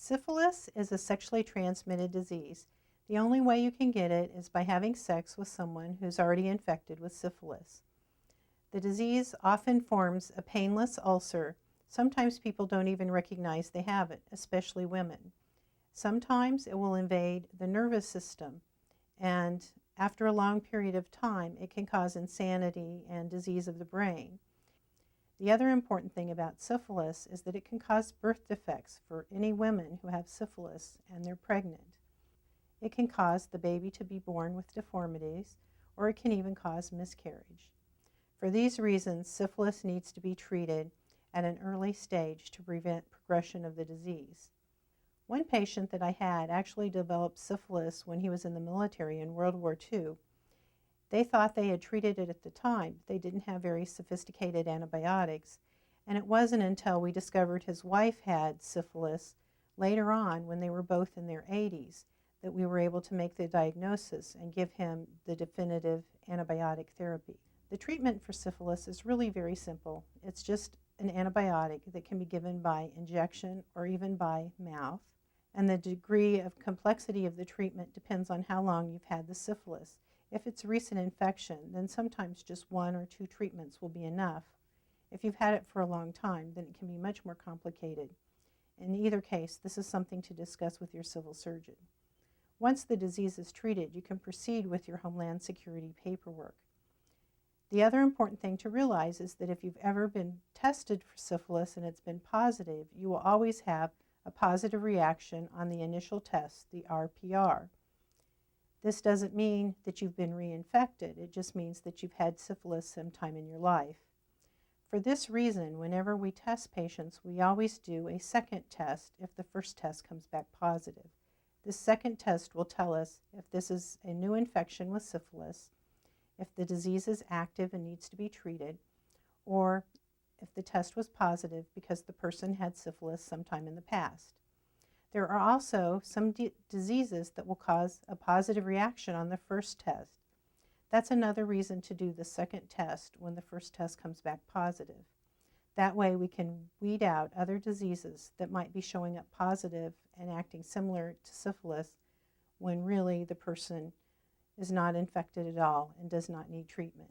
Syphilis is a sexually transmitted disease. The only way you can get it is by having sex with someone who's already infected with syphilis. The disease often forms a painless ulcer. Sometimes people don't even recognize they have it, especially women. Sometimes it will invade the nervous system, and after a long period of time, it can cause insanity and disease of the brain. The other important thing about syphilis is that it can cause birth defects for any women who have syphilis and they're pregnant. It can cause the baby to be born with deformities, or it can even cause miscarriage. For these reasons, syphilis needs to be treated at an early stage to prevent progression of the disease. One patient that I had actually developed syphilis when he was in the military in World War II. They thought they had treated it at the time, but they didn't have very sophisticated antibiotics, and it wasn't until we discovered his wife had syphilis later on, when they were both in their 80s, that we were able to make the diagnosis and give him the definitive antibiotic therapy. The treatment for syphilis is really very simple. It's just an antibiotic that can be given by injection or even by mouth, and the degree of complexity of the treatment depends on how long you've had the syphilis. If it's a recent infection, then sometimes just 1 or 2 treatments will be enough. If you've had it for a long time, then it can be much more complicated. In either case, this is something to discuss with your civil surgeon. Once the disease is treated, you can proceed with your Homeland Security paperwork. The other important thing to realize is that if you've ever been tested for syphilis and it's been positive, you will always have a positive reaction on the initial test, the RPR. This doesn't mean that you've been reinfected. It just means that you've had syphilis sometime in your life. For this reason, whenever we test patients, we always do a second test if the first test comes back positive. This second test will tell us if this is a new infection with syphilis, if the disease is active and needs to be treated, or if the test was positive because the person had syphilis sometime in the past. There are also some diseases that will cause a positive reaction on the first test. That's another reason to do the second test when the first test comes back positive. That way we can weed out other diseases that might be showing up positive and acting similar to syphilis when really the person is not infected at all and does not need treatment.